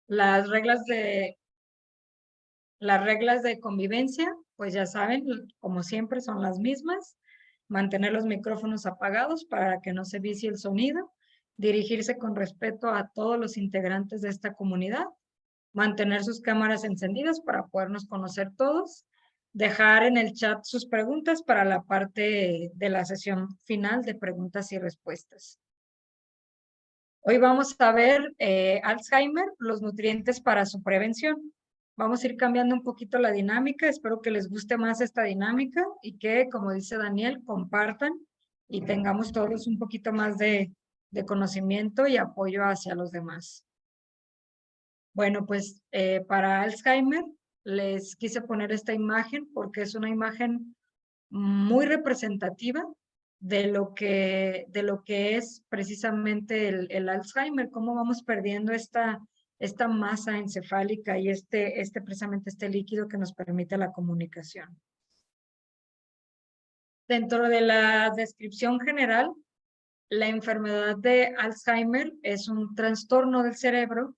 Las reglas de convivencia, pues ya saben, como siempre, son las mismas. Mantener los micrófonos apagados para que no se vicie el sonido. Dirigirse con respeto a todos los integrantes de esta comunidad. Mantener sus cámaras encendidas para podernos conocer todos. Dejar en el chat sus preguntas para la parte de la sesión final de preguntas y respuestas. Hoy vamos a ver Alzheimer, los nutrientes para su prevención. Vamos a ir cambiando un poquito la dinámica. Espero que les guste más esta dinámica y que, como dice Daniel, compartan y tengamos todos un poquito más de conocimiento y apoyo hacia los demás. Bueno, pues para Alzheimer les quise poner esta imagen porque es una imagen muy representativa de lo que es precisamente el Alzheimer, cómo vamos perdiendo esta masa encefálica y precisamente este líquido que nos permite la comunicación. Dentro de la descripción general, la enfermedad de Alzheimer es un trastorno del cerebro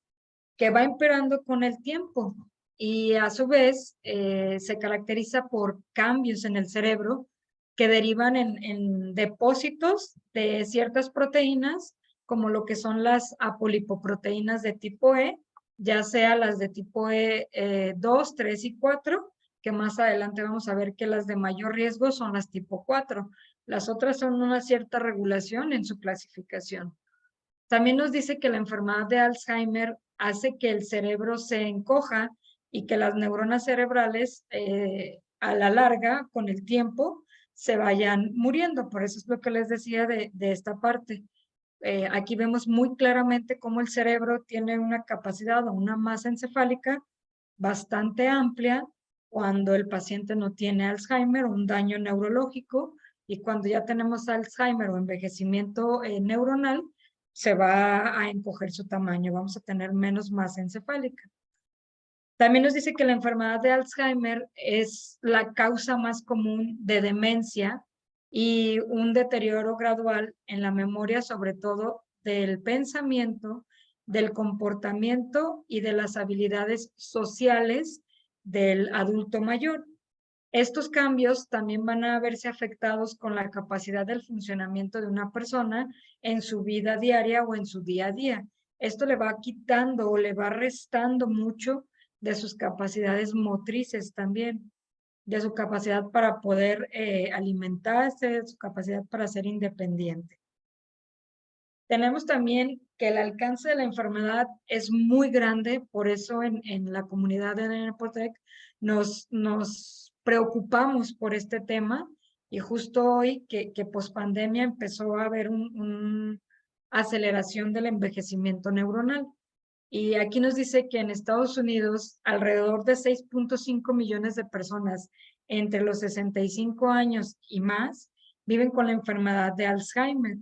que va empeorando con el tiempo y a su vez se caracteriza por cambios en el cerebro que derivan en depósitos de ciertas proteínas, como lo que son las apolipoproteínas de tipo E, ya sea las de tipo E 2, 3 y 4, que más adelante vamos a ver que las de mayor riesgo son las tipo 4. Las otras son una cierta regulación en su clasificación. También nos dice que la enfermedad de Alzheimer hace que el cerebro se encoja y que las neuronas cerebrales a la larga, con el tiempo, se vayan muriendo. Por eso es lo que les decía de esta parte. Aquí vemos muy claramente cómo el cerebro tiene una capacidad o una masa encefálica bastante amplia cuando el paciente no tiene Alzheimer o un daño neurológico, y cuando ya tenemos Alzheimer o envejecimiento neuronal, se va a encoger su tamaño, vamos a tener menos masa encefálica. También nos dice que la enfermedad de Alzheimer es la causa más común de demencia y un deterioro gradual en la memoria, sobre todo del pensamiento, del comportamiento y de las habilidades sociales del adulto mayor. Estos cambios también van a verse afectados con la capacidad del funcionamiento de una persona en su vida diaria o en su día a día. Esto le va quitando o le va restando mucho de sus capacidades motrices también, de su capacidad para poder alimentarse, de su capacidad para ser independiente. Tenemos también que el alcance de la enfermedad es muy grande, por eso en la comunidad de Nepotec nos preocupamos por este tema, y justo hoy que pospandemia empezó a haber una aceleración del envejecimiento neuronal. Y aquí nos dice que en Estados Unidos alrededor de 6.5 millones de personas entre los 65 años y más viven con la enfermedad de Alzheimer.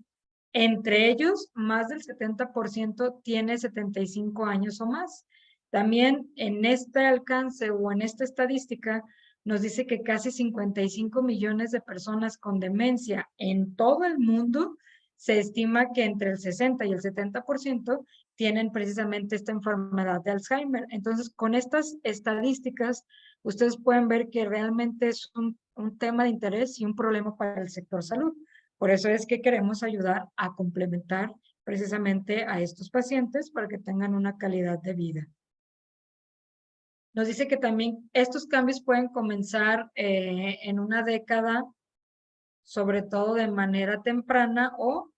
Entre ellos, más del 70% tiene 75 años o más. También en este alcance o en esta estadística nos dice que casi 55 millones de personas con demencia en todo el mundo, se estima que entre el 60 y el 70% tienen precisamente esta enfermedad de Alzheimer. Entonces, con estas estadísticas, ustedes pueden ver que realmente es un tema de interés y un problema para el sector salud. Por eso es que queremos ayudar a complementar precisamente a estos pacientes para que tengan una calidad de vida. Nos dice que también estos cambios pueden comenzar en una década, sobre todo de manera temprana, o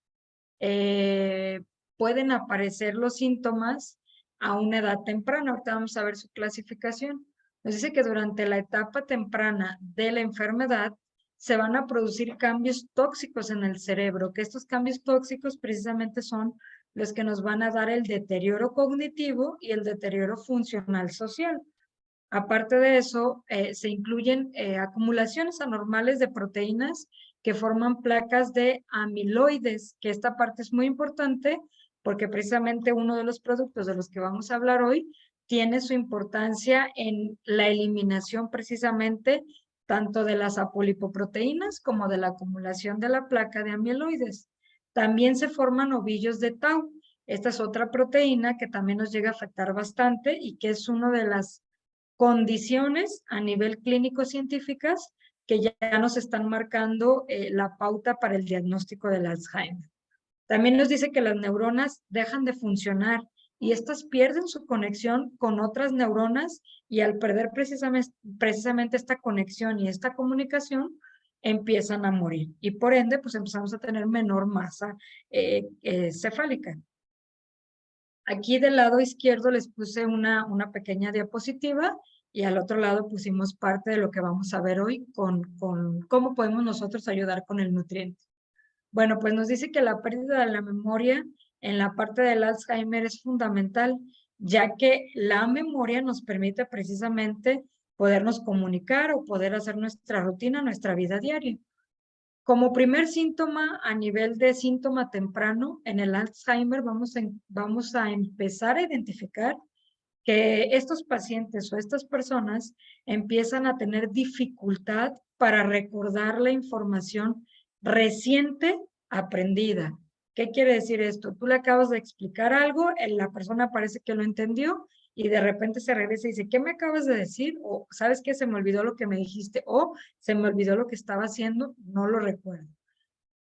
pueden aparecer los síntomas a una edad temprana. Ahorita vamos a ver su clasificación. Nos dice que durante la etapa temprana de la enfermedad se van a producir cambios tóxicos en el cerebro, que estos cambios tóxicos precisamente son los que nos van a dar el deterioro cognitivo y el deterioro funcional social. Aparte de eso, se incluyen acumulaciones anormales de proteínas que forman placas de amiloides, que esta parte es muy importante porque precisamente uno de los productos de los que vamos a hablar hoy tiene su importancia en la eliminación precisamente tanto de las apolipoproteínas como de la acumulación de la placa de amiloides. También se forman ovillos de tau, Esta es otra proteína que también nos llega a afectar bastante y que es una de las condiciones a nivel clínico científicas que ya nos están marcando la pauta para el diagnóstico del Alzheimer. También nos dice que las neuronas dejan de funcionar y estas pierden su conexión con otras neuronas y al perder precisamente esta conexión y esta comunicación, empiezan a morir y por ende pues empezamos a tener menor masa cefálica. Aquí del lado izquierdo les puse una pequeña diapositiva y al otro lado pusimos parte de lo que vamos a ver hoy con cómo podemos nosotros ayudar con el nutriente. Bueno, pues nos dice que la pérdida de la memoria en la parte del Alzheimer es fundamental, ya que la memoria nos permite precisamente podernos comunicar o poder hacer nuestra rutina, nuestra vida diaria. Como primer síntoma, a nivel de síntoma temprano, en el Alzheimer vamos a empezar a identificar que estos pacientes o estas personas empiezan a tener dificultad para recordar la información reciente aprendida. ¿Qué quiere decir esto? Tú le acabas de explicar algo, la persona parece que lo entendió y de repente se regresa y dice, ¿qué me acabas de decir? O, ¿sabes qué? Se me olvidó lo que me dijiste o se me olvidó lo que estaba haciendo, no lo recuerdo.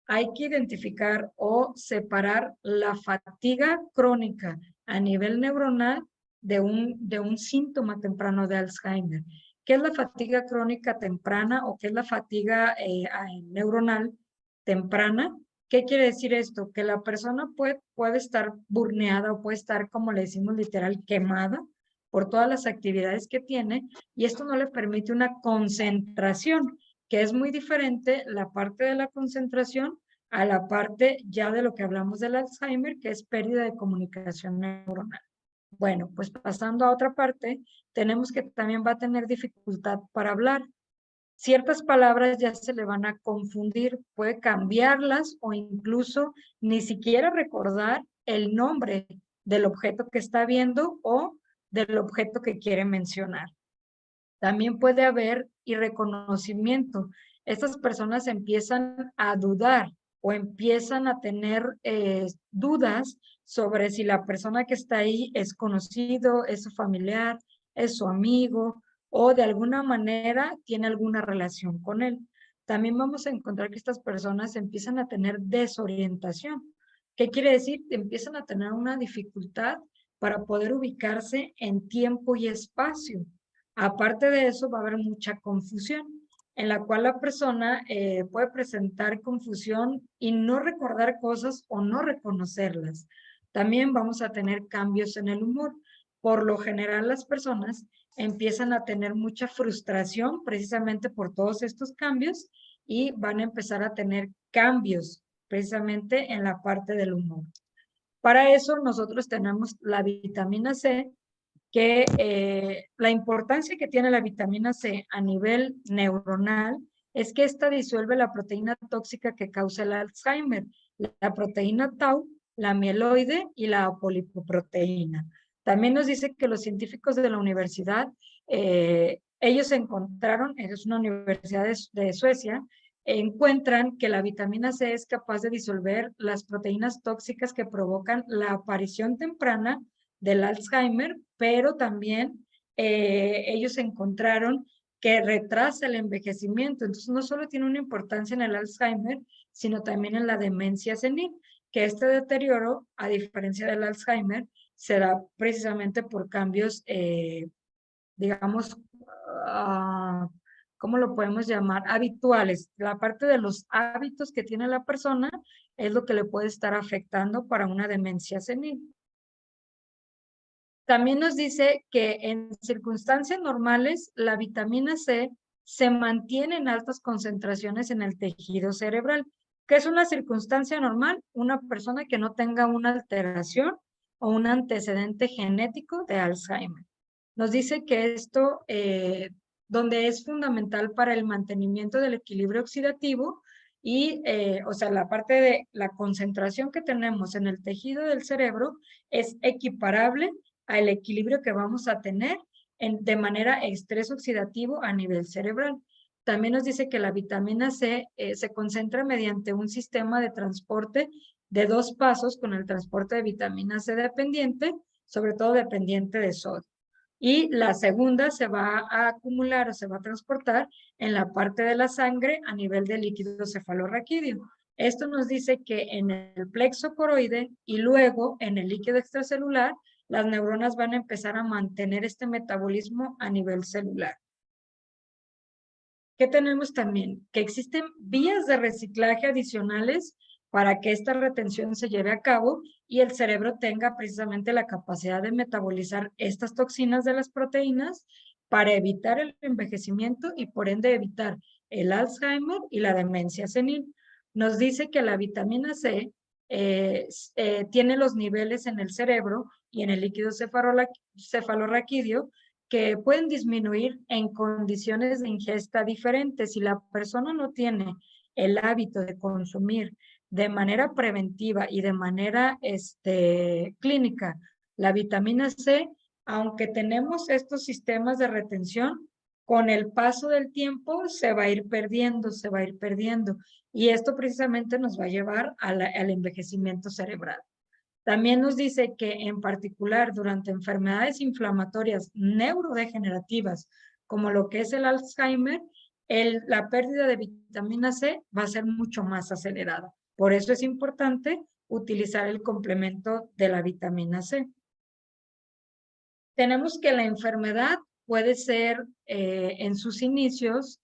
Hay que identificar o separar la fatiga crónica a nivel neuronal de un síntoma temprano de Alzheimer. ¿Qué es la fatiga crónica temprana o qué es la fatiga neuronal temprana? ¿Qué quiere decir esto? Que la persona puede estar burneada o puede estar, como le decimos literal, quemada por todas las actividades que tiene y esto no le permite una concentración, que es muy diferente la parte de la concentración a la parte ya de lo que hablamos del Alzheimer, que es pérdida de comunicación neuronal. Bueno, pues pasando a otra parte, tenemos que también va a tener dificultad para hablar. Ciertas palabras ya se le van a confundir, puede cambiarlas o incluso ni siquiera recordar el nombre del objeto que está viendo o del objeto que quiere mencionar. También puede haber irreconocimiento. Estas personas empiezan a dudar o empiezan a tener dudas sobre si la persona que está ahí es conocido, es su familiar, es su amigo o de alguna manera tiene alguna relación con él. También vamos a encontrar que estas personas empiezan a tener desorientación. ¿Qué quiere decir? Empiezan a tener una dificultad para poder ubicarse en tiempo y espacio. Aparte de eso, va a haber mucha confusión, en la cual la persona puede presentar confusión y no recordar cosas o no reconocerlas. También vamos a tener cambios en el humor. Por lo general, las personas empiezan a tener mucha frustración precisamente por todos estos cambios y van a empezar a tener cambios precisamente en la parte del humor. Para eso nosotros tenemos la vitamina C, que la importancia que tiene la vitamina C a nivel neuronal es que esta disuelve la proteína tóxica que causa el Alzheimer, la proteína tau, la mieloide y la apolipoproteína. También nos dice que los científicos de la universidad, ellos encontraron, es una universidad de Suecia, encuentran que la vitamina C es capaz de disolver las proteínas tóxicas que provocan la aparición temprana del Alzheimer, pero también ellos encontraron que retrasa el envejecimiento. Entonces, no solo tiene una importancia en el Alzheimer, sino también en la demencia senil, que este deterioro, a diferencia del Alzheimer, se da precisamente por cambios, digamos, ¿cómo lo podemos llamar? Habituales. La parte de los hábitos que tiene la persona es lo que le puede estar afectando para una demencia senil. También nos dice que en circunstancias normales la vitamina C se mantiene en altas concentraciones en el tejido cerebral. ¿Qué es una circunstancia normal? Una persona que no tenga una alteración o un antecedente genético de Alzheimer. Nos dice que esto, donde es fundamental para el mantenimiento del equilibrio oxidativo y, o sea, la parte de la concentración que tenemos en el tejido del cerebro es equiparable al equilibrio que vamos a tener de manera estrés oxidativo a nivel cerebral. También nos dice que la vitamina C se concentra mediante un sistema de transporte de 2 pasos con el transporte de vitamina C dependiente, sobre todo dependiente de sodio. Y la segunda se va a acumular o se va a transportar en la parte de la sangre a nivel del líquido cefalorraquídeo. Esto nos dice que en el plexo coroide y luego en el líquido extracelular, las neuronas van a empezar a mantener este metabolismo a nivel celular. ¿Qué tenemos también? Que existen vías de reciclaje adicionales para que esta retención se lleve a cabo y el cerebro tenga precisamente la capacidad de metabolizar estas toxinas de las proteínas para evitar el envejecimiento y por ende evitar el Alzheimer y la demencia senil. Nos dice que la vitamina C tiene los niveles en el cerebro y en el líquido cefalorraquídeo que pueden disminuir en condiciones de ingesta diferentes. Si la persona no tiene el hábito de consumir de manera preventiva y de manera clínica la vitamina C, aunque tenemos estos sistemas de retención, con el paso del tiempo se va a ir perdiendo, se va a ir perdiendo. Y esto precisamente nos va a llevar al envejecimiento cerebral. También nos dice que en particular durante enfermedades inflamatorias neurodegenerativas, como lo que es el Alzheimer, la pérdida de vitamina C va a ser mucho más acelerada. Por eso es importante utilizar el complemento de la vitamina C. Tenemos que la enfermedad puede ser en sus inicios,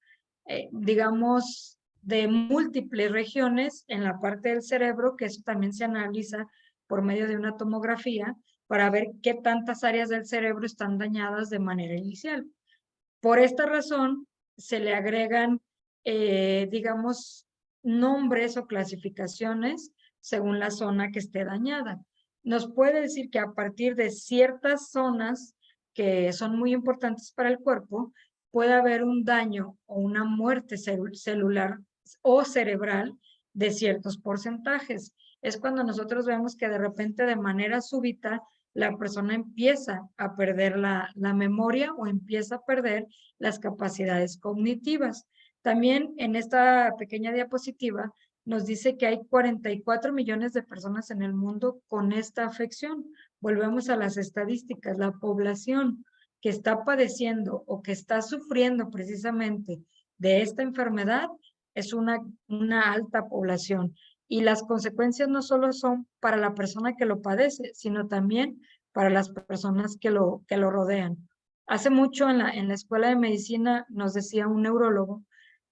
digamos, de múltiples regiones en la parte del cerebro, que eso también se analiza por medio de una tomografía para ver qué tantas áreas del cerebro están dañadas de manera inicial. Por esta razón, se le agregan, digamos, nombres o clasificaciones según la zona que esté dañada. Nos puede decir que a partir de ciertas zonas que son muy importantes para el cuerpo, puede haber un daño o una muerte celular o cerebral de ciertos porcentajes. Es cuando nosotros vemos que de repente de manera súbita la persona empieza a perder la memoria o empieza a perder las capacidades cognitivas. También en esta pequeña diapositiva nos dice que hay 44 millones de personas en el mundo con esta afección. Volvemos a las estadísticas, la población que está padeciendo o que está sufriendo precisamente de esta enfermedad es una alta población. Y las consecuencias no solo son para la persona que lo padece, sino también para las personas que lo rodean. Hace mucho en la escuela de medicina nos decía un neurólogo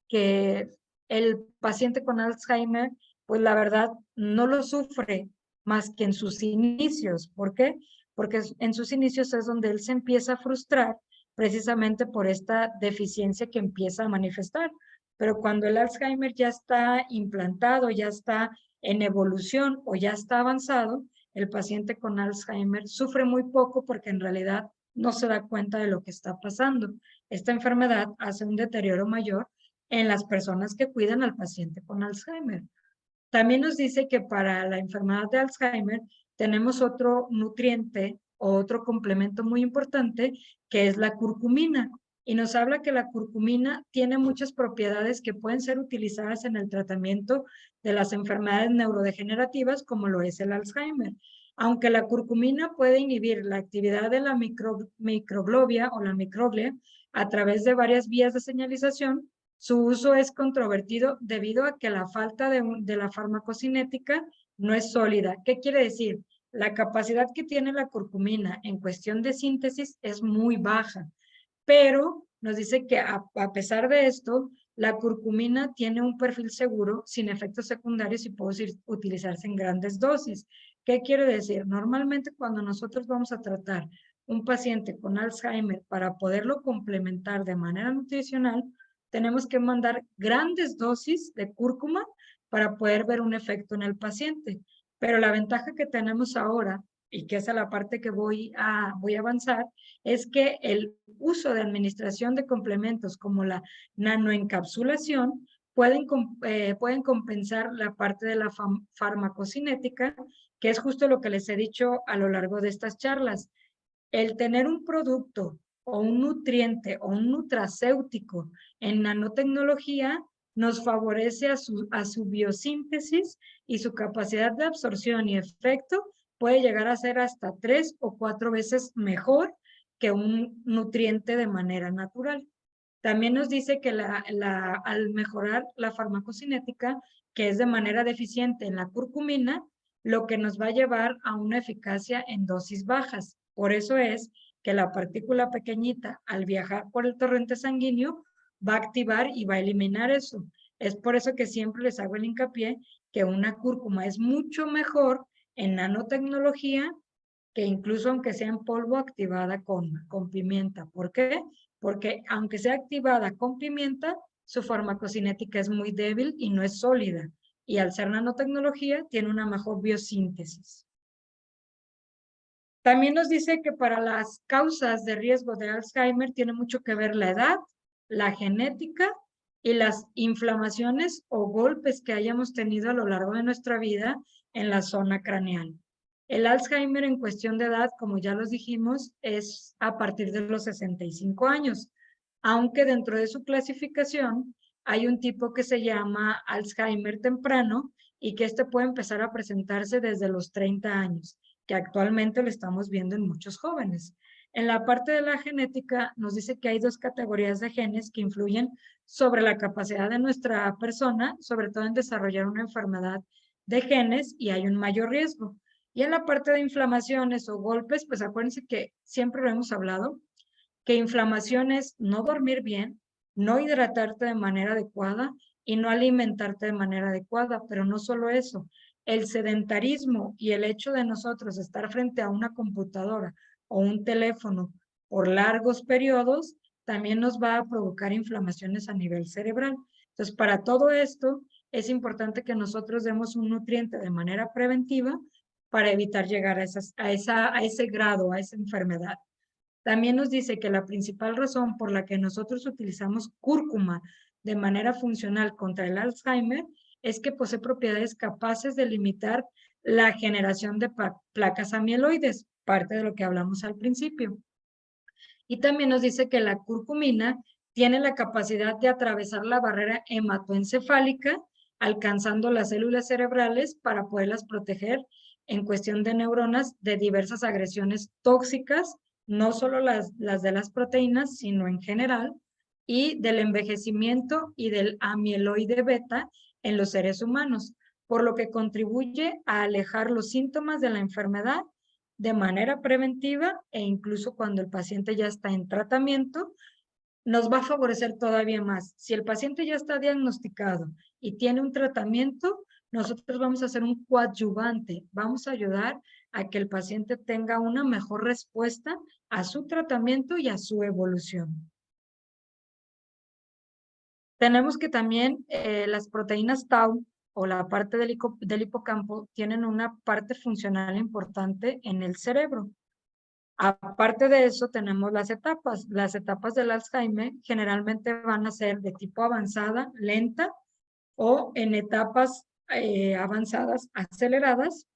que el paciente con Alzheimer, pues la verdad no lo sufre más que en sus inicios. ¿Por qué? Porque en sus inicios es donde él se empieza a frustrar precisamente por esta deficiencia que empieza a manifestar. Pero cuando el Alzheimer ya está implantado, ya está en evolución o ya está avanzado, el paciente con Alzheimer sufre muy poco porque en realidad no se da cuenta de lo que está pasando. Esta enfermedad hace un deterioro mayor en las personas que cuidan al paciente con Alzheimer. También nos dice que para la enfermedad de Alzheimer tenemos otro nutriente o otro complemento muy importante que es la curcumina. Y nos habla que la curcumina tiene muchas propiedades que pueden ser utilizadas en el tratamiento de las enfermedades neurodegenerativas como lo es el Alzheimer. Aunque la curcumina puede inhibir la actividad de la microglobia o la microglia a través de varias vías de señalización, su uso es controvertido debido a que la falta de la farmacocinética no es sólida. ¿Qué quiere decir? La capacidad que tiene la curcumina en cuestión de síntesis es muy baja, pero nos dice que a pesar de esto, la curcumina tiene un perfil seguro, sin efectos secundarios y puede utilizarse en grandes dosis. ¿Qué quiere decir? Normalmente cuando nosotros vamos a tratar un paciente con Alzheimer para poderlo complementar de manera nutricional, tenemos que mandar grandes dosis de cúrcuma para poder ver un efecto en el paciente. Pero la ventaja que tenemos ahora, y que es a la parte que voy a avanzar, es que el uso de administración de complementos como la nanoencapsulación pueden compensar la parte de la farmacocinética, que es justo lo que les he dicho a lo largo de estas charlas. El tener un producto o un nutriente o un nutracéutico en nanotecnología nos favorece a su biosíntesis y su capacidad de absorción y efecto puede llegar a ser hasta 3 o 4 veces mejor que un nutriente de manera natural. También nos dice que al mejorar la farmacocinética, que es de manera deficiente en la curcumina, lo que nos va a llevar a una eficacia en dosis bajas. Por eso es que la partícula pequeñita, al viajar por el torrente sanguíneo, va a activar y va a eliminar eso. Es por eso que siempre les hago el hincapié que una cúrcuma es mucho mejor en nanotecnología que incluso aunque sea en polvo activada con pimienta. ¿Por qué? Porque aunque sea activada con pimienta, su farmacocinética es muy débil y no es sólida. Y al ser nanotecnología, tiene una mejor biosíntesis. También nos dice que para las causas de riesgo de Alzheimer tiene mucho que ver la edad, la genética y las inflamaciones o golpes que hayamos tenido a lo largo de nuestra vida en la zona craneal. El Alzheimer en cuestión de edad, como ya los dijimos, es a partir de los 65 años, aunque dentro de su clasificación hay un tipo que se llama Alzheimer temprano y que este puede empezar a presentarse desde los 30 años, que actualmente lo estamos viendo en muchos jóvenes. En la parte de la genética nos dice que hay 2 categorías de genes que influyen sobre la capacidad de nuestra persona, sobre todo en desarrollar una enfermedad de genes y hay un mayor riesgo. Y en la parte de inflamaciones o golpes, pues acuérdense que siempre lo hemos hablado, que inflamación es no dormir bien, no hidratarte de manera adecuada y no alimentarte de manera adecuada, pero no solo eso, el sedentarismo y el hecho de nosotros estar frente a una computadora o un teléfono por largos periodos también nos va a provocar inflamaciones a nivel cerebral. Entonces, para todo esto es importante que nosotros demos un nutriente de manera preventiva para evitar llegar a ese grado, a esa enfermedad. También nos dice que la principal razón por la que nosotros utilizamos cúrcuma de manera funcional contra el Alzheimer es que posee propiedades capaces de limitar la generación de placas amiloides, parte de lo que hablamos al principio. Y también nos dice que la curcumina tiene la capacidad de atravesar la barrera hematoencefálica, alcanzando las células cerebrales para poderlas proteger en cuestión de neuronas de diversas agresiones tóxicas, no solo las de las proteínas, sino en general, y del envejecimiento y del amiloide beta en los seres humanos, por lo que contribuye a alejar los síntomas de la enfermedad de manera preventiva e incluso cuando el paciente ya está en tratamiento, nos va a favorecer todavía más. Si el paciente ya está diagnosticado y tiene un tratamiento, nosotros vamos a hacer un coadyuvante, vamos a ayudar a que el paciente tenga una mejor respuesta a su tratamiento y a su evolución. Tenemos que también las proteínas Tau o la parte del hipocampo tienen una parte funcional importante en el cerebro. Aparte de eso, tenemos las etapas. Las etapas del Alzheimer generalmente van a ser de tipo avanzada, lenta, o en etapas avanzadas, aceleradas.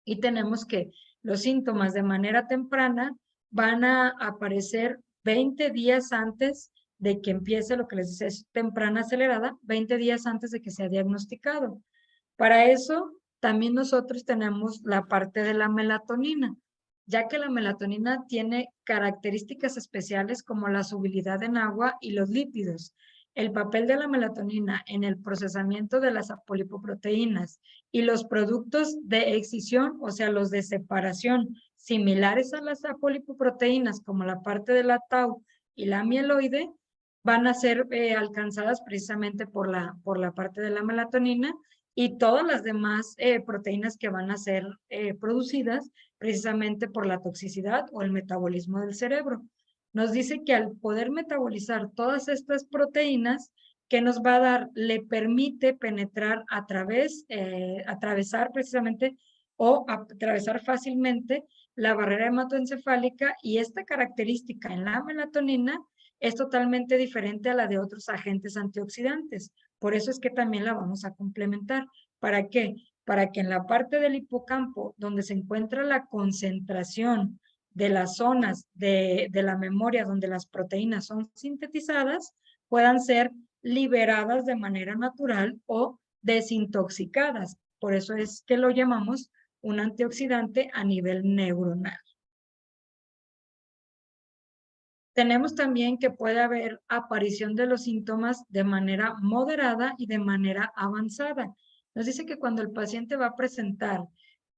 Y tenemos que los síntomas de manera temprana van a aparecer 20 días antes de que empiece lo que les dice es temprana acelerada, 20 días antes de que sea diagnosticado. Para eso, también nosotros tenemos la parte de la melatonina, ya que la melatonina tiene características especiales como la solubilidad en agua y los lípidos. El papel de la melatonina en el procesamiento de las apolipoproteínas y los productos de excisión, o sea, los de separación, similares a las apolipoproteínas, como la parte de la tau y la mieloide, van a ser alcanzadas precisamente por la parte de la melatonina y todas las demás proteínas que van a ser producidas precisamente por la toxicidad o el metabolismo del cerebro. Nos dice que al poder metabolizar todas estas proteínas, ¿qué nos va a dar? Le permite penetrar atravesar precisamente o atravesar fácilmente la barrera hematoencefálica y esta característica en la melatonina es totalmente diferente a la de otros agentes antioxidantes. Por eso es que también la vamos a complementar. ¿Para qué? Para que en la parte del hipocampo, donde se encuentra la concentración de las zonas de la memoria donde las proteínas son sintetizadas, puedan ser liberadas de manera natural o desintoxicadas. Por eso es que lo llamamos un antioxidante a nivel neuronal. Tenemos también que puede haber aparición de los síntomas de manera moderada y de manera avanzada. Nos dice que cuando el paciente va a presentar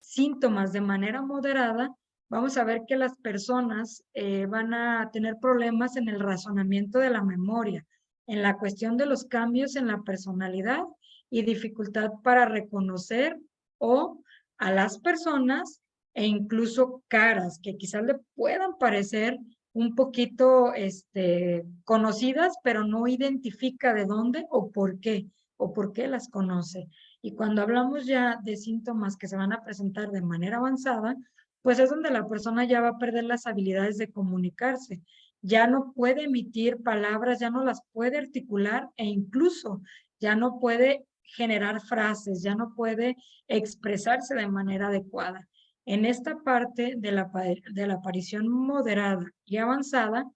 síntomas de manera moderada, vamos a ver que las personas van a tener problemas en el razonamiento de la memoria, en la cuestión de los cambios en la personalidad y dificultad para reconocer o a las personas e incluso caras que quizás le puedan parecer un poquito conocidas, pero no identifica de dónde o por qué las conoce. Y cuando hablamos ya de síntomas que se van a presentar de manera avanzada, pues es donde la persona ya va a perder las habilidades de comunicarse. Ya no puede emitir palabras, ya no las puede articular e incluso ya no puede generar frases, ya no puede expresarse de manera adecuada. En esta parte de la aparición moderada y avanzada,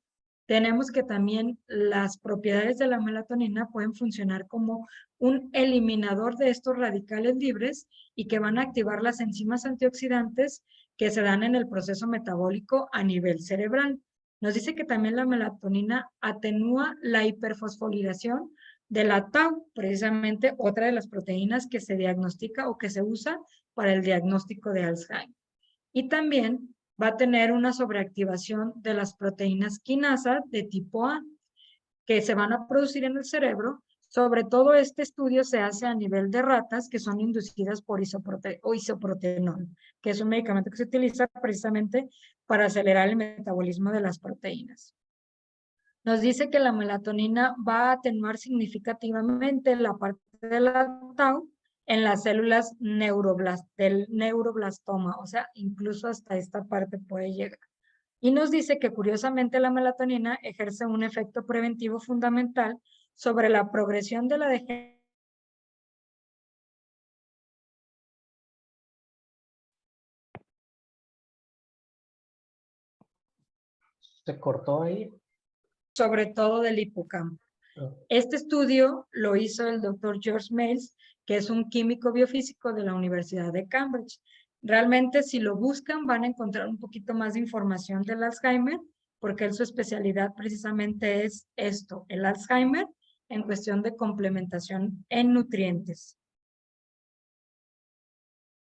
tenemos que también las propiedades de la melatonina pueden funcionar como un eliminador de estos radicales libres y que van a activar las enzimas antioxidantes que se dan en el proceso metabólico a nivel cerebral. Nos dice que también la melatonina atenúa la hiperfosforilación de la tau, precisamente otra de las proteínas que se diagnostica o que se usa para el diagnóstico de Alzheimer. Y también va a tener una sobreactivación de las proteínas quinasa de tipo A que se van a producir en el cerebro. Sobre todo este estudio se hace a nivel de ratas que son inducidas por isoprotenol, que es un medicamento que se utiliza precisamente para acelerar el metabolismo de las proteínas. Nos dice que la melatonina va a atenuar significativamente la parte de la tau en las células del neuroblastoma, o sea, incluso hasta esta parte puede llegar. Y nos dice que curiosamente la melatonina ejerce un efecto preventivo fundamental sobre la progresión de la degeneración. ¿Se cortó ahí? Sobre todo del hipocampo. Este estudio lo hizo el doctor George Males, que es un químico biofísico de la Universidad de Cambridge. Realmente, si lo buscan, van a encontrar un poquito más de información del Alzheimer, porque su especialidad precisamente es esto, el Alzheimer, en cuestión de complementación en nutrientes.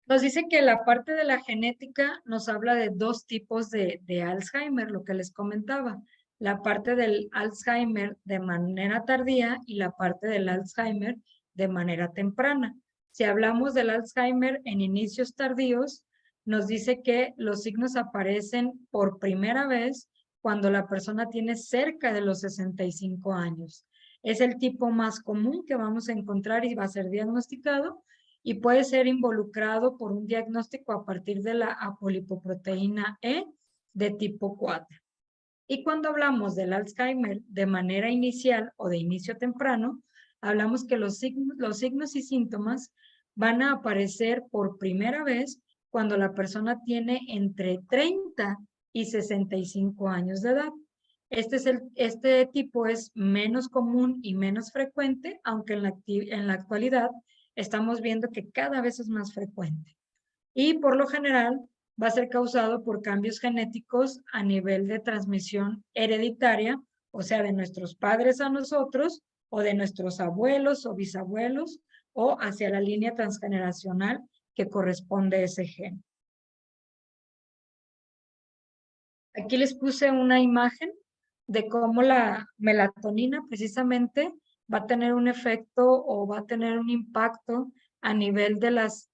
Nos dice que la parte de la genética nos habla de dos tipos de Alzheimer, lo que les comentaba. La parte del Alzheimer de manera tardía y la parte del Alzheimer de manera temprana. Si hablamos del Alzheimer en inicios tardíos, nos dice que los signos aparecen por primera vez cuando la persona tiene cerca de los 65 años. Es el tipo más común que vamos a encontrar y va a ser diagnosticado y puede ser involucrado por un diagnóstico a partir de la apolipoproteína E de tipo 4. Y cuando hablamos del Alzheimer de manera inicial o de inicio temprano, hablamos que los signos y síntomas van a aparecer por primera vez cuando la persona tiene entre 30 y 65 años de edad. Este tipo es menos común y menos frecuente, aunque en la actualidad estamos viendo que cada vez es más frecuente. Y por lo general va a ser causado por cambios genéticos a nivel de transmisión hereditaria, o sea, de nuestros padres a nosotros, o de nuestros abuelos o bisabuelos, o hacia la línea transgeneracional que corresponde a ese gen. Aquí les puse una imagen de cómo la melatonina precisamente va a tener un efecto o va a tener un impacto a nivel de las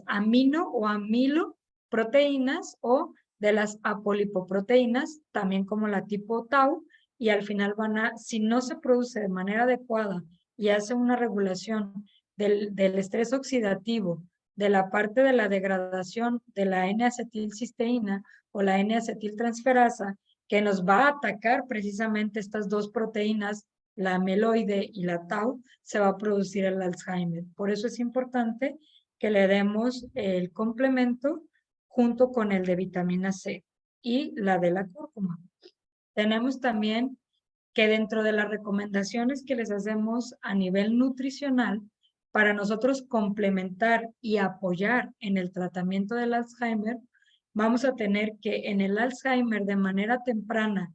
amino o amiloproteínas o de las apolipoproteínas, también como la tipo tau, y al final si no se produce de manera adecuada y hace una regulación del estrés oxidativo, de la parte de la degradación de la N-acetilcisteína o la N-acetiltransferasa, que nos va a atacar precisamente estas dos proteínas, la amiloide y la tau, se va a producir el Alzheimer. Por eso es importante que le demos el complemento junto con el de vitamina C y la de la cúrcuma. Tenemos también que dentro de las recomendaciones que les hacemos a nivel nutricional, para nosotros complementar y apoyar en el tratamiento del Alzheimer, vamos a tener que en el Alzheimer de manera temprana,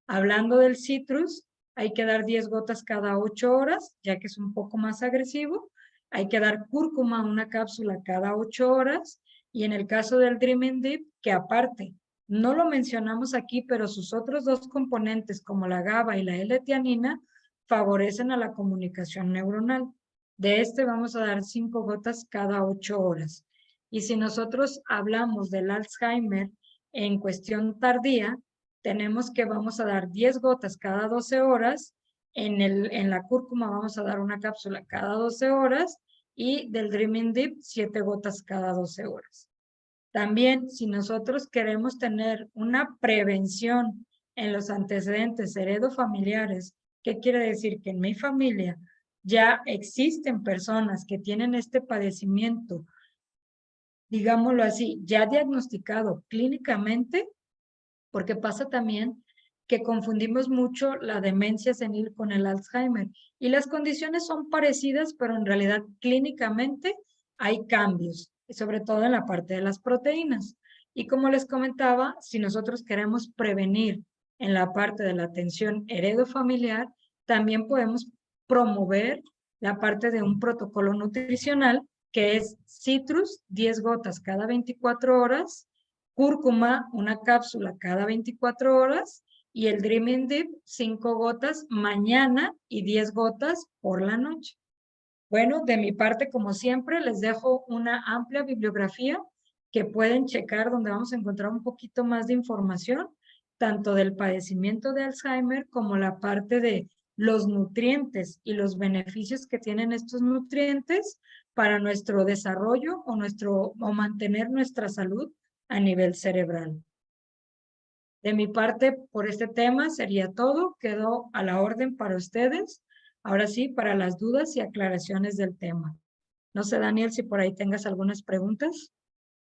hablando del citrus, hay que dar 10 gotas cada 8 horas, ya que es un poco más agresivo. Hay que dar cúrcuma, una cápsula cada 8 horas. Y en el caso del Dreaming Deep, que aparte, no lo mencionamos aquí, pero sus otros dos componentes, como la GABA y la L-tianina, favorecen a la comunicación neuronal. De este vamos a dar 5 gotas cada 8 horas. Y si nosotros hablamos del Alzheimer en cuestión tardía, tenemos que vamos a dar 10 gotas cada 12 horas. En la cúrcuma vamos a dar una cápsula cada 12 horas y del Dreaming Deep 7 gotas cada 12 horas. También, si nosotros queremos tener una prevención en los antecedentes heredofamiliares, ¿qué quiere decir? Que en mi familia ya existen personas que tienen este padecimiento, digámoslo así, ya diagnosticado clínicamente, porque pasa también que confundimos mucho la demencia senil con el Alzheimer y las condiciones son parecidas, pero en realidad clínicamente hay cambios, sobre todo en la parte de las proteínas. Y como les comentaba, si nosotros queremos prevenir en la parte de la atención heredofamiliar, también podemos promover la parte de un protocolo nutricional que es citrus, 10 gotas cada 24 horas, cúrcuma, una cápsula cada 24 horas y el Dreaming Deep, 5 gotas mañana y 10 gotas por la noche. Bueno, de mi parte, como siempre, les dejo una amplia bibliografía que pueden checar donde vamos a encontrar un poquito más de información, tanto del padecimiento de Alzheimer como la parte de los nutrientes y los beneficios que tienen estos nutrientes para nuestro desarrollo o mantener nuestra salud a nivel cerebral. De mi parte, por este tema sería todo. Quedo a la orden para ustedes. Ahora sí, para las dudas y aclaraciones del tema. No sé, Daniel, si por ahí tengas algunas preguntas.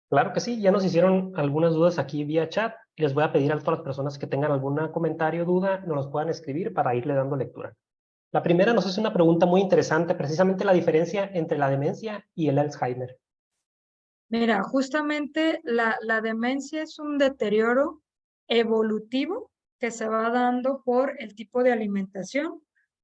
Claro que sí, ya nos hicieron algunas dudas aquí vía chat. Les voy a pedir a todas las personas que tengan algún comentario o duda, nos los puedan escribir para irle dando lectura. La primera nos hace una pregunta muy interesante, precisamente la diferencia entre la demencia y el Alzheimer. Mira, justamente la demencia es un deterioro evolutivo que se va dando por el tipo de alimentación,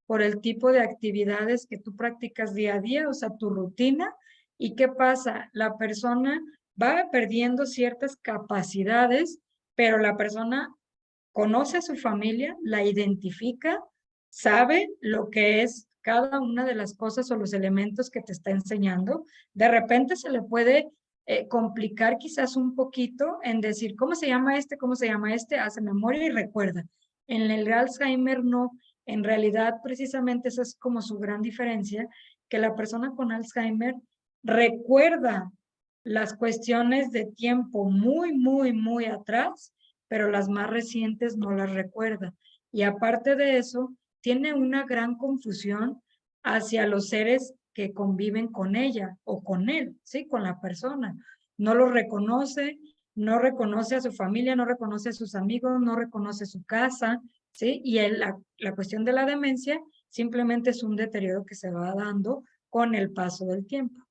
por el tipo de actividades que tú practicas día a día, o sea, tu rutina. ¿Y qué pasa? La persona va perdiendo ciertas capacidades, pero la persona conoce a su familia, la identifica, sabe lo que es cada una de las cosas o los elementos que te está enseñando. De repente se le puede complicar quizás un poquito en decir, ¿cómo se llama este? ¿Cómo se llama este? Hace memoria y recuerda. En el Alzheimer no. En realidad, precisamente esa es como su gran diferencia, que la persona con Alzheimer recuerda las cuestiones de tiempo muy atrás, pero las más recientes no las recuerda. Y aparte de eso, tiene una gran confusión hacia los seres que conviven con ella o con él, ¿sí? Con la persona. No lo reconoce, no reconoce a su familia, no reconoce a sus amigos, no reconoce su casa, ¿sí? Y la cuestión de la demencia simplemente es un deterioro que se va dando con el paso del tiempo.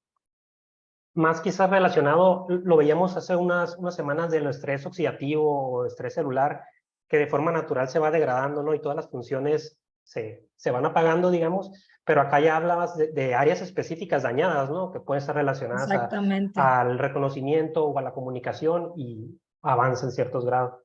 Más quizás relacionado, lo veíamos hace unas semanas del estrés oxidativo o estrés celular, que de forma natural se va degradando, ¿no? Y todas las funciones se van apagando, digamos, pero acá ya hablabas de áreas específicas dañadas, ¿no? Que pueden estar relacionadas Exactamente, al reconocimiento o a la comunicación y avanza en ciertos grados.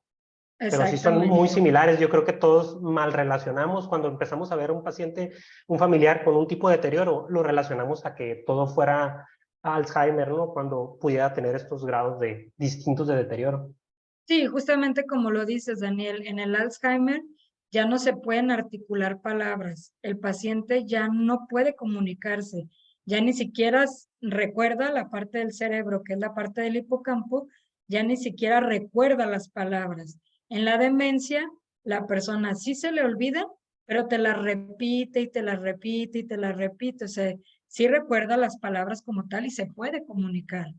Pero sí son muy exactamente. similares. Yo creo que todos mal relacionamos cuando empezamos a ver a un paciente, un familiar con un tipo de deterioro, lo relacionamos a que todo fuera Alzheimer, ¿no? Cuando pudiera tener estos grados distintos de deterioro. Sí, justamente como lo dices, Daniel, en el Alzheimer ya no se pueden articular palabras. El paciente ya no puede comunicarse, ya ni siquiera recuerda la parte del cerebro, que es la parte del hipocampo, ya ni siquiera recuerda las palabras. En la demencia, la persona sí se le olvida, pero te la repite y te la repite y te la repite. O sea, sí recuerda las palabras como tal y se puede comunicar.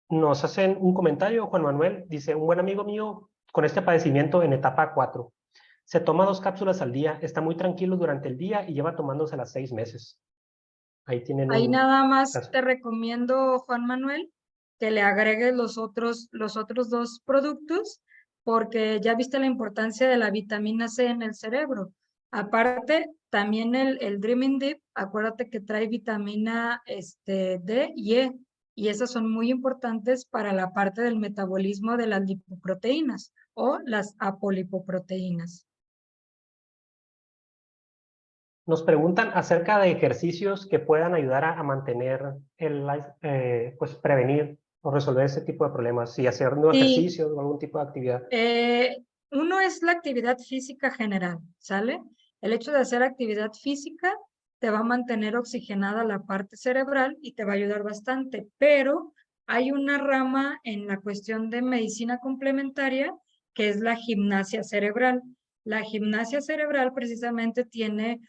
Nos hacen un comentario, Juan Manuel, dice, un buen amigo mío con este padecimiento en etapa 4. Se toma 2 cápsulas al día, está muy tranquilo durante el día y lleva tomándoselas 6 meses. Ahí tienen Ahí un nada más caso. te recomiendo, Juan Manuel, que le agregues los otros dos productos, porque ya viste la importancia de la vitamina C en el cerebro. Aparte, también el Dreaming Deep, acuérdate que trae vitamina D y E, y esas son muy importantes para la parte del metabolismo de las lipoproteínas o las apolipoproteínas. Nos preguntan acerca de ejercicios que puedan ayudar a mantener pues prevenir o resolver ese tipo de problemas, si hacer nuevos Sí, ejercicios o algún tipo de actividad. Uno es la actividad física general, ¿sale? El hecho de hacer actividad física te va a mantener oxigenada la parte cerebral y te va a ayudar bastante, pero hay una rama en la cuestión de medicina complementaria que es la gimnasia cerebral. La gimnasia cerebral precisamente tiene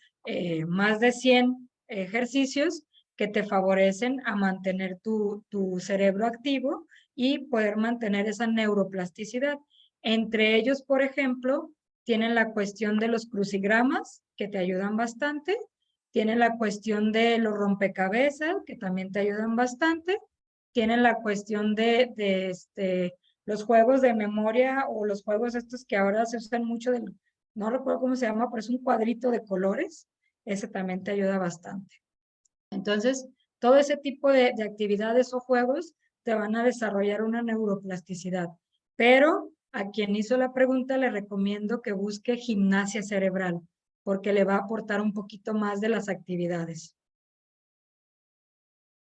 más de 100 ejercicios que te favorecen a mantener tu cerebro activo y poder mantener esa neuroplasticidad. Entre ellos, por ejemplo, tienen la cuestión de los crucigramas, que te ayudan bastante. Tienen la cuestión de los rompecabezas, que también te ayudan bastante. Tienen la cuestión de los juegos de memoria o los juegos estos que ahora se usan mucho, no recuerdo cómo se llama, pero es un cuadrito de colores. Ese también te ayuda bastante. Entonces, todo ese tipo de actividades o juegos te van a desarrollar una neuroplasticidad. Pero a quien hizo la pregunta le recomiendo que busque gimnasia cerebral, porque le va a aportar un poquito más de las actividades.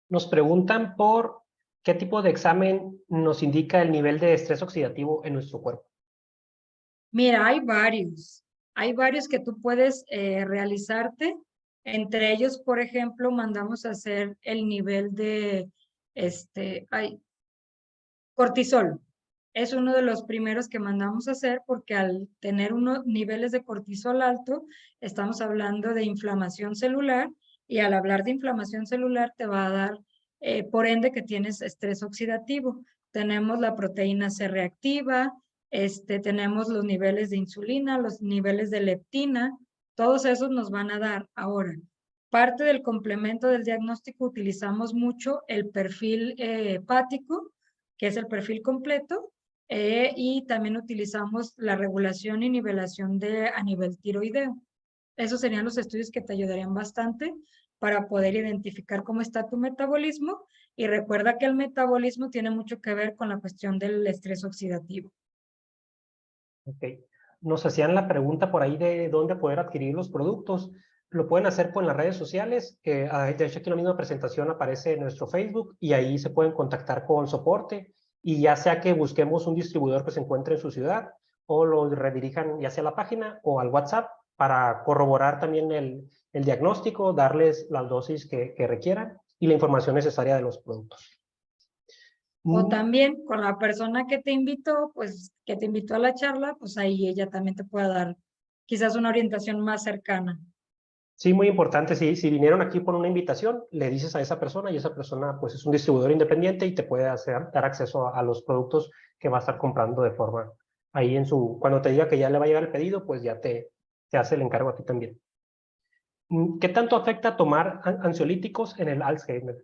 Nos preguntan por qué tipo de examen nos indica el nivel de estrés oxidativo en nuestro cuerpo. Mira, hay varios. Hay varios que tú puedes realizarte. Entre ellos, por ejemplo, mandamos a hacer el nivel de cortisol. Es uno de los primeros que mandamos a hacer porque al tener unos niveles de cortisol alto, estamos hablando de inflamación celular y al hablar de inflamación celular te va a dar, por ende, que tienes estrés oxidativo. Tenemos la proteína C reactiva, tenemos los niveles de insulina, los niveles de leptina, todos esos nos van a dar. Ahora, parte del complemento del diagnóstico utilizamos mucho el perfil hepático, que es el perfil completo, y también utilizamos la regulación y nivelación a nivel tiroideo. Esos serían los estudios que te ayudarían bastante para poder identificar cómo está tu metabolismo y recuerda que el metabolismo tiene mucho que ver con la cuestión del estrés oxidativo. Ok. Nos hacían la pregunta por ahí de dónde poder adquirir los productos. Lo pueden hacer por las redes sociales. De hecho, aquí en la misma presentación aparece nuestro Facebook y ahí se pueden contactar con soporte. Y ya sea que busquemos un distribuidor que se encuentre en su ciudad o lo redirijan ya sea a la página o al WhatsApp para corroborar también el diagnóstico, darles las dosis que requieran y la información necesaria de los productos. O también con la persona que te invitó, pues que te invitó a la charla, pues ahí ella también te puede dar quizás una orientación más cercana. Sí, muy importante. Si vinieron aquí por una invitación, le dices a esa persona y esa persona pues es un distribuidor independiente y te puede dar acceso a los productos que va a estar comprando de forma ahí cuando te diga que ya le va a llegar el pedido, pues ya te hace el encargo a ti también. ¿Qué tanto afecta tomar ansiolíticos en el Alzheimer?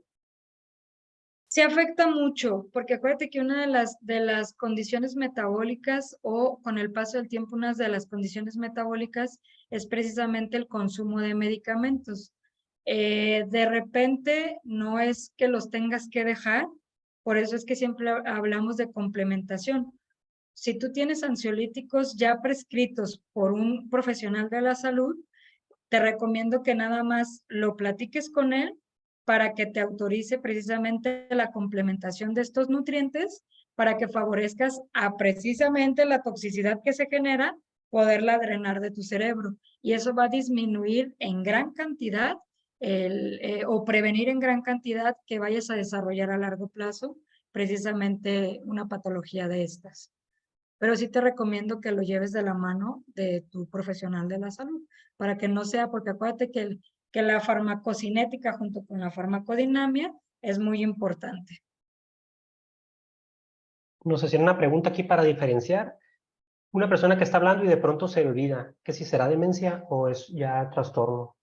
Se afecta mucho, porque acuérdate que una de las condiciones metabólicas o con el paso del tiempo, una de las condiciones metabólicas es precisamente el consumo de medicamentos. De repente no es que los tengas que dejar, por eso es que siempre hablamos de complementación. Si tú tienes ansiolíticos ya prescritos por un profesional de la salud, te recomiendo que nada más lo platiques con él para que te autorice precisamente la complementación de estos nutrientes para que favorezcas a precisamente la toxicidad que se genera, poderla drenar de tu cerebro. Y eso va a disminuir en gran cantidad o prevenir en gran cantidad que vayas a desarrollar a largo plazo precisamente una patología de estas. Pero sí te recomiendo que lo lleves de la mano de tu profesional de la salud, para que no sea, porque acuérdate que la farmacocinética junto con la farmacodinamia es muy importante. Nos hacían una pregunta aquí para diferenciar. Una persona que está hablando y de pronto se le olvida, que si será demencia o es ya trastorno.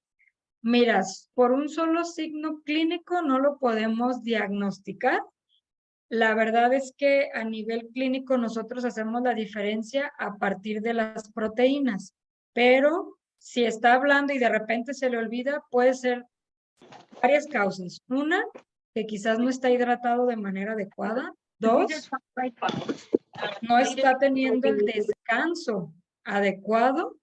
Miras, por un solo signo clínico no lo podemos diagnosticar. La verdad es que a nivel clínico nosotros hacemos la diferencia a partir de las proteínas, pero si está hablando y de repente se le olvida, puede ser varias causas. Una, que quizás no está hidratado de manera adecuada. Dos, no está teniendo el descanso adecuado.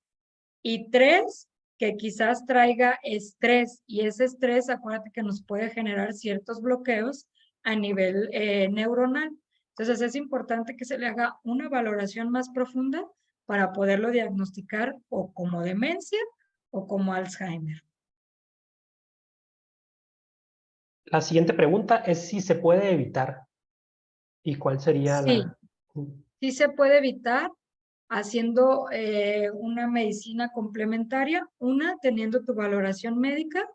Y tres, que quizás traiga estrés. Y ese estrés, acuérdate que nos puede generar ciertos bloqueos a nivel neuronal. Entonces es importante que se le haga una valoración más profunda para poderlo diagnosticar o como demencia o como Alzheimer. La siguiente pregunta es si se puede evitar y cuál sería Sí, la... sí se puede evitar haciendo una medicina complementaria, una, teniendo tu valoración médica,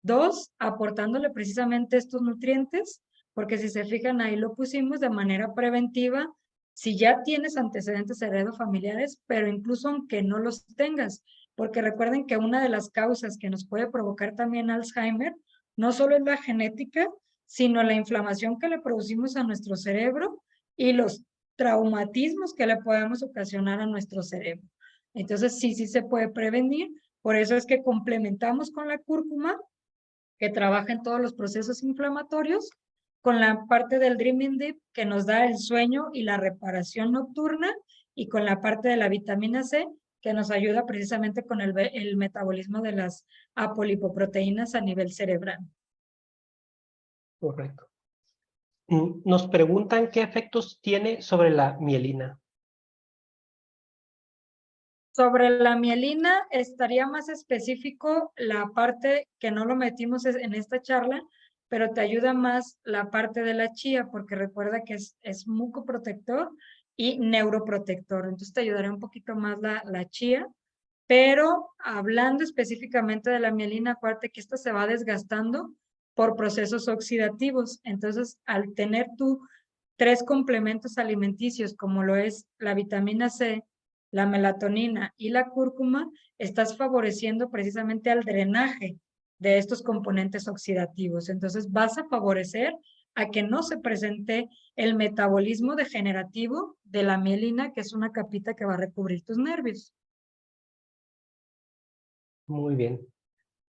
dos, aportándole precisamente estos nutrientes, porque si se fijan ahí lo pusimos de manera preventiva, si ya tienes antecedentes heredofamiliares, pero incluso aunque no los tengas, porque recuerden que una de las causas que nos puede provocar también Alzheimer no solo es la genética, sino la inflamación que le producimos a nuestro cerebro y los traumatismos que le podemos ocasionar a nuestro cerebro. Entonces, sí se puede prevenir. Por eso es que complementamos con la cúrcuma, que trabaja en todos los procesos inflamatorios, con la parte del Dreaming Deep, que nos da el sueño y la reparación nocturna, y con la parte de la vitamina C, que nos ayuda precisamente con el metabolismo de las apolipoproteínas a nivel cerebral. Correcto. Nos preguntan qué efectos tiene sobre la mielina. Sobre la mielina, estaría más específico la parte que no lo metimos en esta charla, pero te ayuda más la parte de la chía, porque recuerda que es mucoprotector y neuroprotector. Entonces te ayudará un poquito más la chía. Pero hablando específicamente de la mielina, acuérdate que esta se va desgastando por procesos oxidativos. Entonces, al tener tú tres complementos alimenticios, como lo es la vitamina C, la melatonina y la cúrcuma, estás favoreciendo precisamente al drenaje de estos componentes oxidativos. Entonces, vas a favorecer a que no se presente el metabolismo degenerativo de la mielina, que es una capita que va a recubrir tus nervios. Muy bien.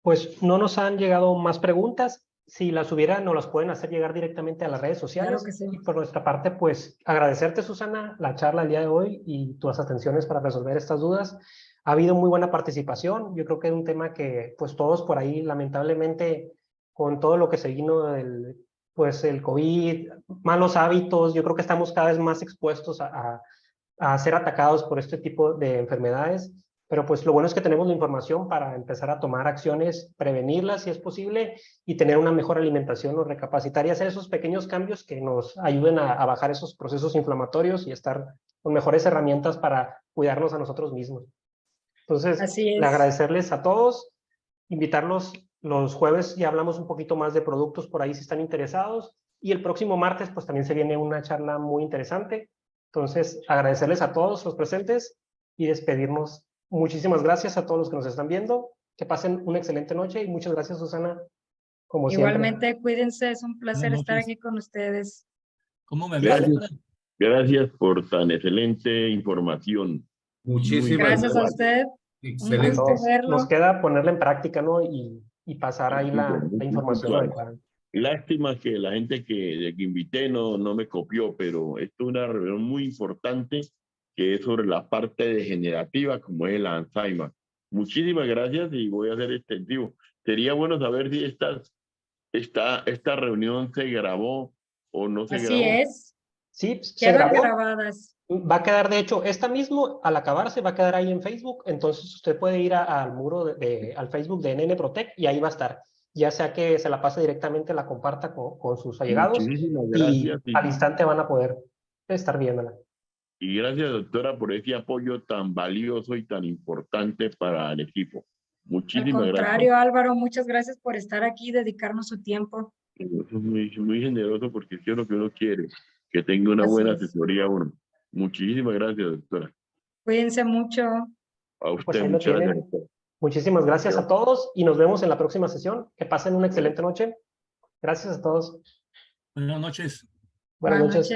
Pues no nos han llegado más preguntas. Si las hubiera, nos las pueden hacer llegar directamente a las redes Claro sociales. que sí. Y por nuestra parte, pues agradecerte, Susana, la charla el día de hoy y tus atenciones para resolver estas dudas. Ha habido muy buena participación. Yo creo que es un tema que, pues todos por ahí, lamentablemente, con todo lo que se vino del, pues el COVID, malos hábitos, yo creo que estamos cada vez más expuestos a ser atacados por este tipo de enfermedades. Pero pues lo bueno es que tenemos la información para empezar a tomar acciones, prevenirlas si es posible y tener una mejor alimentación o recapacitar y hacer esos pequeños cambios que nos ayuden a bajar esos procesos inflamatorios y estar con mejores herramientas para cuidarnos a nosotros mismos. Entonces, Así le es. agradecerles a todos, invitarlos los jueves, ya hablamos un poquito más de productos por ahí si están interesados y el próximo martes pues también se viene una charla muy interesante. Entonces, agradecerles a todos los presentes y despedirnos. Muchísimas gracias a todos los que nos están viendo. Que pasen una excelente noche y muchas gracias, Susana, como siempre. Igualmente, cuídense, es un Buenas placer estar noches. aquí con ustedes. ¿Cómo me ves? Gracias, gracias por tan excelente información. Muchísimas Gracias a gracias. usted, un Excelente. gusto Nos verlo. queda ponerla en práctica, ¿no? Y pasar ahí Sí, la información claro. adecuada. Lástima que la gente que invité no me copió, pero esto es una reunión muy importante que es sobre la parte degenerativa como es el Alzheimer. Muchísimas gracias y voy a hacer extensivo. Sería bueno saber si esta reunión se grabó o no se Así grabó. es, Sí, se quedan grabó. grabadas. Va a quedar, de hecho, esta mismo, al acabarse, va a quedar ahí en Facebook. Entonces, usted puede ir al muro, al Facebook de NN Protect y ahí va a estar. Ya sea que se la pase directamente, la comparta con sus allegados Muchísimas y gracias al instante van a poder estar viéndola. y gracias, doctora, por ese apoyo tan valioso y tan importante para el equipo. Al Muchísimas gracias. contrario, Álvaro, muchas gracias por estar aquí y dedicarnos su tiempo. Eso es muy generoso porque es lo que uno quiere, que tenga una Así buena es. asesoría uno. Muchísimas gracias, doctora. Cuídense mucho. A Pues usted, ahí lo muchas gracias. tienen. doctor. Muchísimas gracias a todos y nos vemos en la próxima sesión. Que pasen una excelente noche. Gracias a todos. Buenas noches. Buenas Buenas noches. noches.